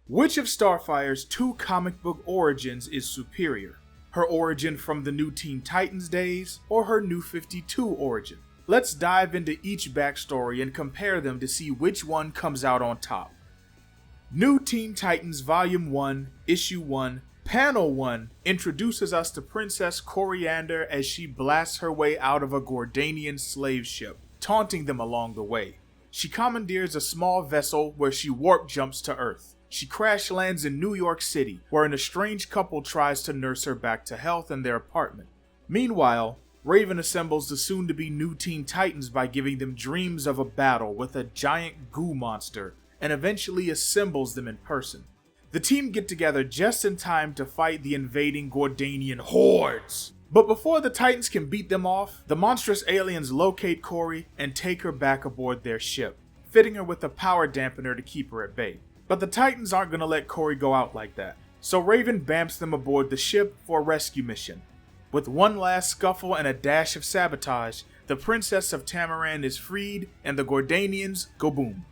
Which of Starfire's two comic book origins is superior? Her origin from the New Teen Titans days, or her New 52 origin? Let's dive into each backstory and compare them to see which one comes out on top. New Teen Titans Volume 1, Issue 1, Panel 1 introduces us to Princess Koriand'r as she blasts her way out of a Gordanian slave ship, taunting them along the way. She commandeers a small vessel where she warp jumps to Earth. She crash lands in New York City, where an estranged couple tries to nurse her back to health in their apartment. Meanwhile, Raven assembles the soon-to-be New Teen Titans by giving them dreams of a battle with a giant goo monster, and eventually assembles them in person. The team get together just in time to fight the invading Gordanian hordes. But before the Titans can beat them off, the monstrous aliens locate Kori and take her back aboard their ship, fitting her with a power dampener to keep her at bay. But the Titans aren't going to let Kori go out like that, so Raven bamps them aboard the ship for a rescue mission. With one last scuffle and a dash of sabotage, the Princess of Tamaran is freed and the Gordanians go boom.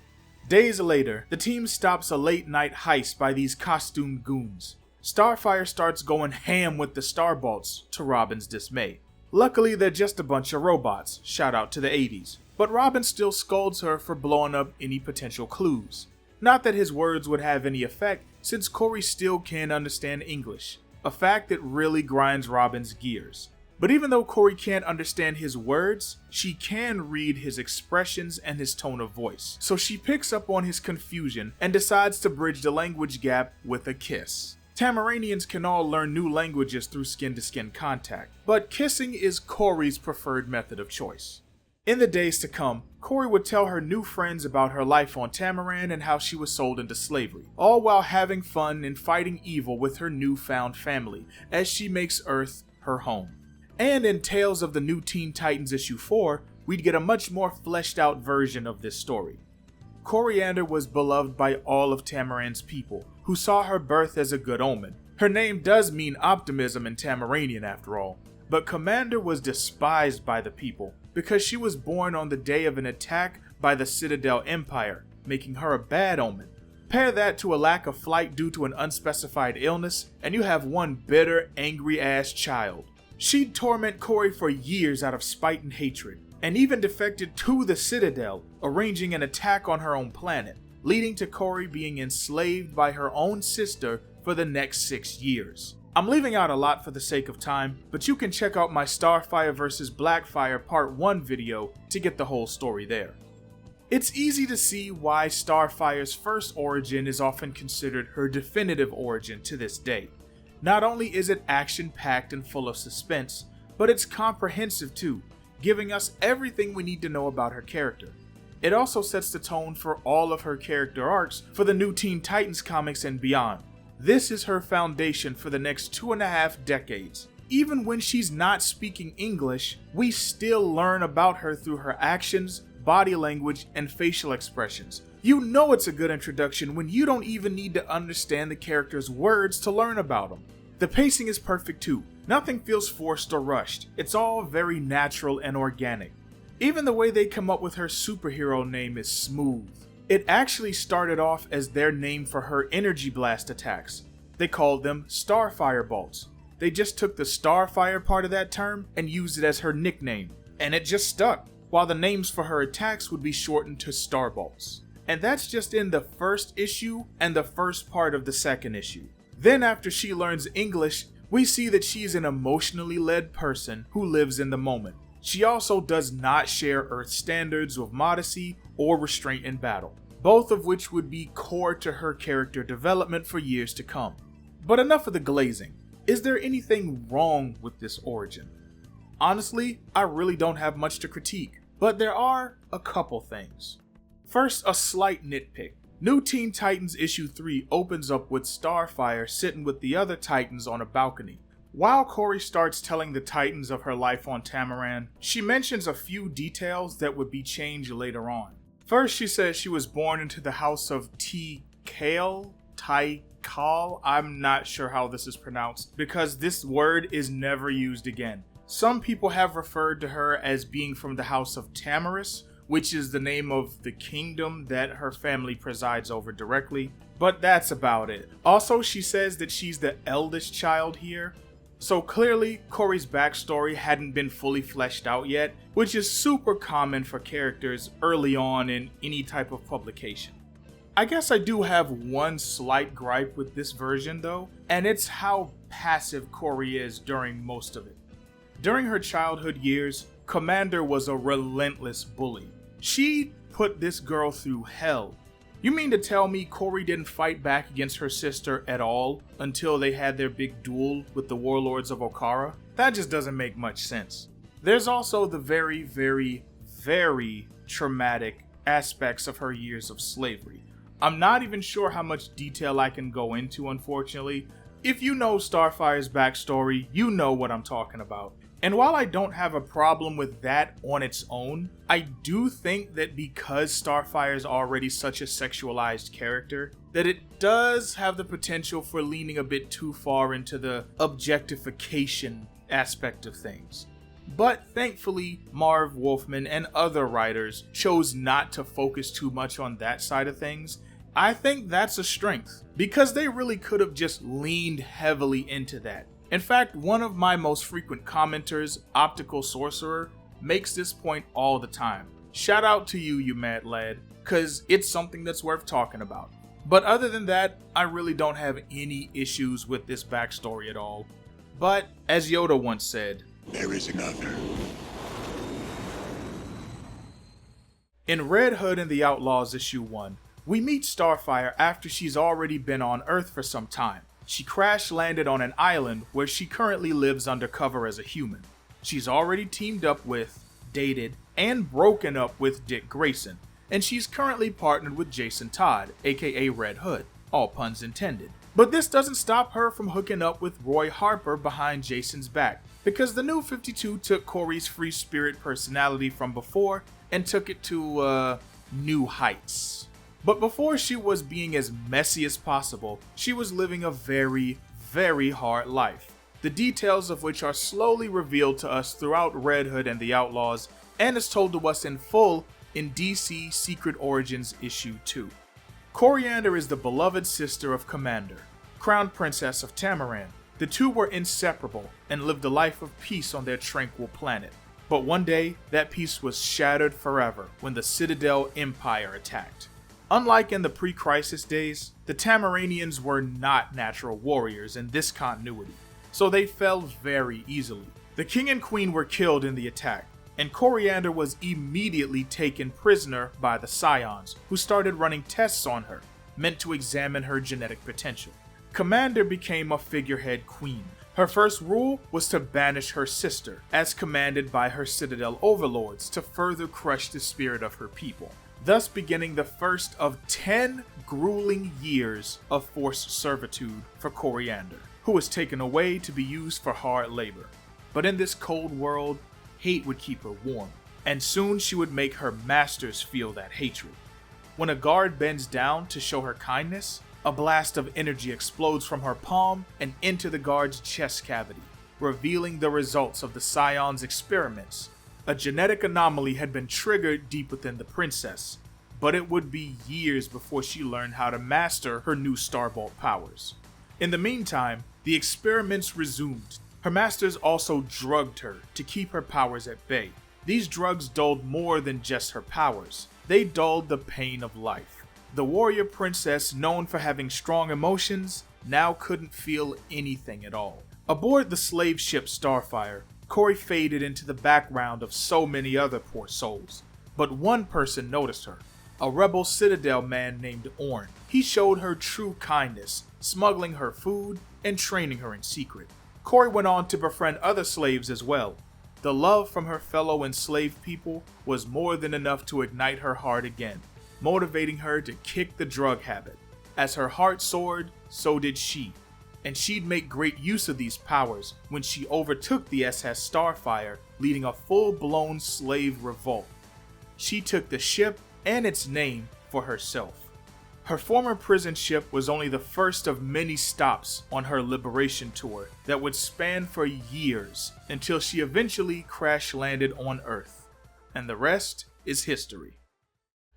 Days later, the team stops a late-night heist by these costumed goons. Starfire starts going ham with the Starbolts, to Robin's dismay. Luckily, they're just a bunch of robots, shout out to the 80s, but Robin still scolds her for blowing up any potential clues. Not that his words would have any effect, since Kori still can't understand English, a fact that really grinds Robin's gears. But even though Kori can't understand his words, she can read his expressions and his tone of voice. So she picks up on his confusion and decides to bridge the language gap with a kiss. Tamaranians can all learn new languages through skin-to-skin contact, but kissing is Kori's preferred method of choice. In the days to come, Kori would tell her new friends about her life on Tamaran and how she was sold into slavery, all while having fun and fighting evil with her newfound family, as she makes Earth her home. And in Tales of the New Teen Titans Issue 4, we'd get a much more fleshed out version of this story. Koriand'r was beloved by all of Tamaran's people, who saw her birth as a good omen. Her name does mean optimism in Tamaranian after all, but Commander was despised by the people because she was born on the day of an attack by the Citadel Empire, making her a bad omen. Pair that to a lack of flight due to an unspecified illness, and you have one bitter, angry-ass child. She'd torment Kori for years out of spite and hatred, and even defected to the Citadel, arranging an attack on her own planet, leading to Kori being enslaved by her own sister for the next 6 years. I'm leaving out a lot for the sake of time, but you can check out my Starfire vs. Blackfire Part 1 video to get the whole story there. It's easy to see why Starfire's first origin is often considered her definitive origin to this day. Not only is it action-packed and full of suspense, but it's comprehensive too, giving us everything we need to know about her character. It also sets the tone for all of her character arcs for the New Teen Titans comics and beyond. This is her foundation for the next 2.5 decades. Even when she's not speaking English, we still learn about her through her actions, body language, and facial expressions. You know it's a good introduction when you don't even need to understand the character's words to learn about them. The pacing is perfect too. Nothing feels forced or rushed. It's all very natural and organic. Even the way they come up with her superhero name is smooth. It actually started off as their name for her energy blast attacks. They called them Starfire bolts. They just took the Starfire part of that term and used it as her nickname, and it just stuck, while the names for her attacks would be shortened to Starbolts. And that's just in the first issue and the first part of the second issue. Then after she learns English, we see that she's an emotionally led person who lives in the moment. She also does not share Earth standards of modesty or restraint in battle, both of which would be core to her character development for years to come. But enough of the glazing. Is there anything wrong with this origin? Honestly, I really don't have much to critique, but there are a couple things. First, a slight nitpick. New Teen Titans Issue 3 opens up with Starfire sitting with the other Titans on a balcony. While Kori starts telling the Titans of her life on Tamaran, she mentions a few details that would be changed later on. First, she says she was born into the house of Tenkaichi. I'm not sure how this is pronounced, because this word is never used again. Some people have referred to her as being from the house of Tamaris, which is the name of the kingdom that her family presides over directly. But that's about it. Also, she says that she's the eldest child here. So clearly, Kori's backstory hadn't been fully fleshed out yet, which is super common for characters early on in any type of publication. I guess I do have one slight gripe with this version though, and it's how passive Kori is during most of it. During her childhood years, Koriand'r was a relentless bully. She put this girl through hell. You mean to tell me Kori didn't fight back against her sister at all until they had their big duel with the warlords of Okara? That just doesn't make much sense. There's also the very, very, very traumatic aspects of her years of slavery. I'm not even sure how much detail I can go into, unfortunately. If you know Starfire's backstory, you know what I'm talking about. And while I don't have a problem with that on its own, I do think that because Starfire is already such a sexualized character, that it does have the potential for leaning a bit too far into the objectification aspect of things. But thankfully, Marv Wolfman and other writers chose not to focus too much on that side of things. I think that's a strength, because they really could have just leaned heavily into that. In fact, one of my most frequent commenters, Optical Sorcerer, makes this point all the time. Shout out to you, you mad lad, cause it's something that's worth talking about. But other than that, I really don't have any issues with this backstory at all. But, as Yoda once said, there is another. In Red Hood and the Outlaws issue 1, we meet Starfire after she's already been on Earth for some time. She crash landed on an island where she currently lives undercover as a human. She's already teamed up with, dated, and broken up with Dick Grayson, and she's currently partnered with Jason Todd, aka Red Hood, all puns intended. But this doesn't stop her from hooking up with Roy Harper behind Jason's back, because the new 52 took Kori's free spirit personality from before and took it to, new heights. But before she was being as messy as possible, she was living a very, very hard life, the details of which are slowly revealed to us throughout Red Hood and the Outlaws, and is told to us in full in DC Secret Origins issue 2. Koriand'r is the beloved sister of Koriand'r, crown princess of Tamaran. The two were inseparable and lived a life of peace on their tranquil planet. But one day, that peace was shattered forever when the Citadel Empire attacked. Unlike in the pre-crisis days, the Tamaranians were not natural warriors in this continuity, so they fell very easily. The king and queen were killed in the attack, and Koriand'r was immediately taken prisoner by the Scions, who started running tests on her, meant to examine her genetic potential. Koriand'r became a figurehead queen. Her first rule was to banish her sister, as commanded by her Citadel overlords, to further crush the spirit of her people, thus beginning the first of 10 grueling years of forced servitude for Koriand'r, who was taken away to be used for hard labor. But in this cold world, hate would keep her warm, and soon she would make her masters feel that hatred. When a guard bends down to show her kindness, a blast of energy explodes from her palm and into the guard's chest cavity, revealing the results of the Scion's experiments. A genetic anomaly had been triggered deep within the princess, but it would be years before she learned how to master her new Starbolt powers. In the meantime, the experiments resumed. Her masters also drugged her to keep her powers at bay. These drugs dulled more than just her powers. They dulled the pain of life. The warrior princess, known for having strong emotions, now couldn't feel anything at all. Aboard the slave ship Starfire, Kori faded into the background of so many other poor souls. But one person noticed her, a rebel Citadel man named Orn. He showed her true kindness, smuggling her food and training her in secret. Kori went on to befriend other slaves as well. The love from her fellow enslaved people was more than enough to ignite her heart again, motivating her to kick the drug habit. As her heart soared, so did she, and she'd make great use of these powers when she overtook the SS Starfire, leading a full-blown slave revolt. She took the ship and its name for herself. Her former prison ship was only the first of many stops on her liberation tour that would span for years until she eventually crash-landed on Earth. And the rest is history.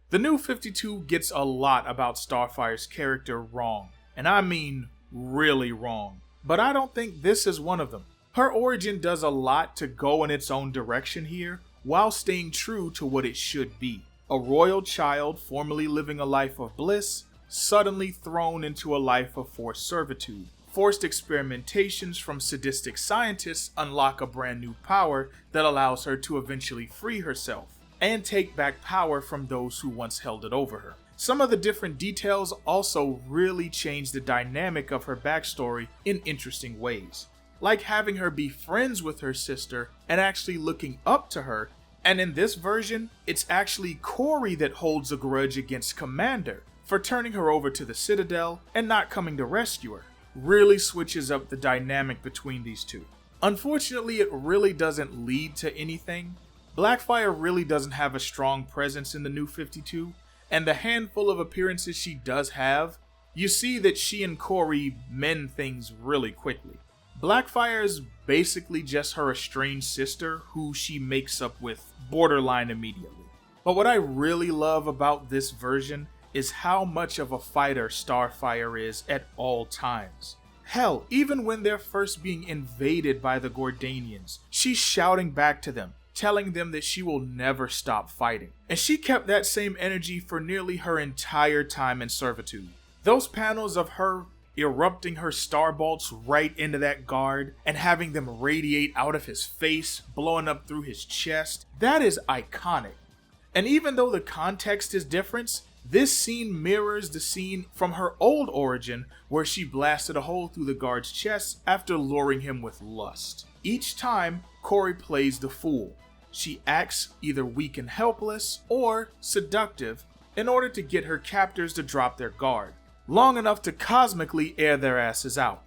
The New 52 gets a lot about Starfire's character wrong, and I mean really wrong, but I don't think this is one of them. Her origin does a lot to go in its own direction here, while staying true to what it should be. A royal child formerly living a life of bliss, suddenly thrown into a life of forced servitude. Forced experimentations from sadistic scientists unlock a brand new power that allows her to eventually free herself, and take back power from those who once held it over her. Some of the different details also really change the dynamic of her backstory in interesting ways, like having her be friends with her sister and actually looking up to her, and in this version, it's actually Kori that holds a grudge against Commander for turning her over to the Citadel and not coming to rescue her. Really switches up the dynamic between these two. Unfortunately, it really doesn't lead to anything. Blackfire really doesn't have a strong presence in the New 52, and the handful of appearances she does have, you see that she and Kori mend things really quickly. Blackfire is basically just her estranged sister who she makes up with borderline immediately. But what I really love about this version is how much of a fighter Starfire is at all times. Hell, even when they're first being invaded by the Gordanians, she's shouting back to them, telling them that she will never stop fighting. And she kept that same energy for nearly her entire time in servitude. Those panels of her erupting her starbolts right into that guard and having them radiate out of his face, blowing up through his chest, that is iconic. And even though the context is different, this scene mirrors the scene from her old origin where she blasted a hole through the guard's chest after luring him with lust. Each time, Kori plays the fool. She acts either weak and helpless or seductive in order to get her captors to drop their guard, long enough to cosmically air their asses out.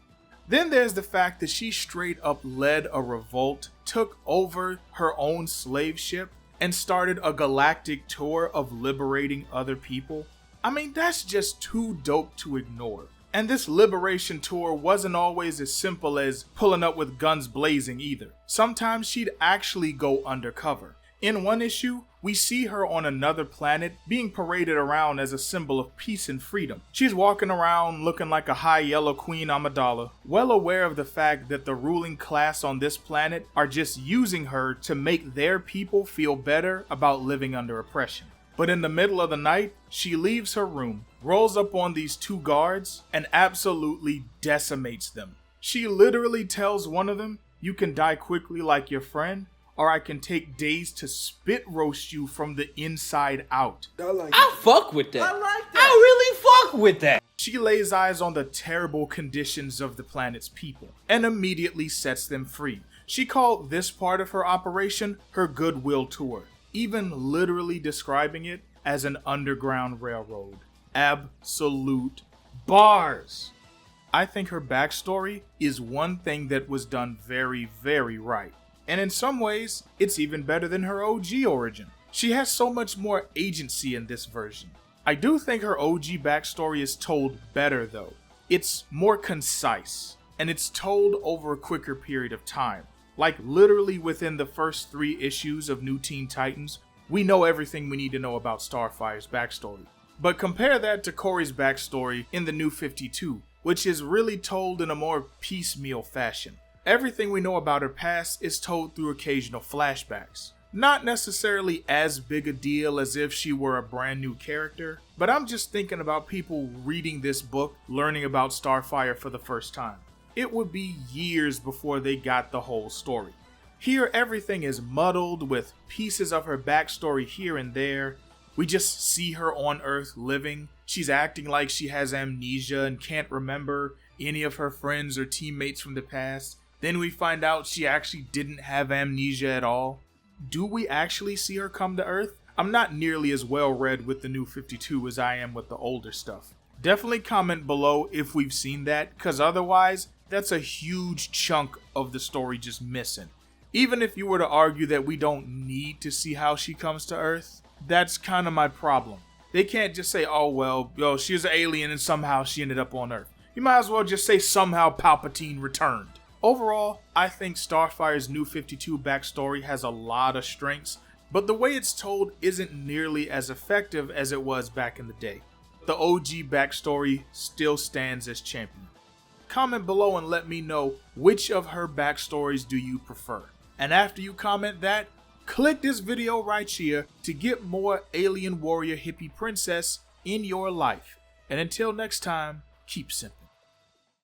Then there's the fact that she straight up led a revolt, took over her own slave ship, and started a galactic tour of liberating other people. I mean, that's just too dope to ignore. And this liberation tour wasn't always as simple as pulling up with guns blazing either. Sometimes she'd actually go undercover. In one issue, we see her on another planet being paraded around as a symbol of peace and freedom. She's walking around looking like a high yellow Queen Amidala, well aware of the fact that the ruling class on this planet are just using her to make their people feel better about living under oppression. But in the middle of the night, she leaves her room, rolls up on these two guards, and absolutely decimates them. She literally tells one of them, "You can die quickly like your friend, or I can take days to spit roast you from the inside out." I fuck with that. I like that. I really fuck with that. She lays eyes on the terrible conditions of the planet's people and immediately sets them free. She called this part of her operation her Goodwill Tour, even literally describing it as an underground railroad. Absolute bars. I think her backstory is one thing that was done very, very right. And in some ways, it's even better than her OG origin. She has so much more agency in this version. I do think her OG backstory is told better though. It's more concise, and it's told over a quicker period of time. Like literally within the first 3 issues of New Teen Titans, we know everything we need to know about Starfire's backstory. But compare that to Kori's backstory in the New 52, which is really told in a more piecemeal fashion. Everything we know about her past is told through occasional flashbacks. Not necessarily as big a deal as if she were a brand new character, but I'm just thinking about people reading this book, learning about Starfire for the first time. It would be years before they got the whole story. Here, everything is muddled with pieces of her backstory here and there. We just see her on Earth living. She's acting like she has amnesia and can't remember any of her friends or teammates from the past. Then we find out she actually didn't have amnesia at all. Do we actually see her come to Earth? I'm not nearly as well read with the New 52 as I am with the older stuff. Definitely comment below if we've seen that, cause otherwise, that's a huge chunk of the story just missing. Even if you were to argue that we don't need to see how she comes to Earth, that's kind of my problem. They can't just say, oh well, she was an alien and somehow she ended up on Earth. You might as well just say somehow Palpatine returned. Overall, I think Starfire's New 52 backstory has a lot of strengths, but the way it's told isn't nearly as effective as it was back in the day. The OG backstory still stands as champion. Comment below and let me know which of her backstories do you prefer. And after you comment that, click this video right here to get more alien warrior hippie princess in your life. And until next time, keep simping.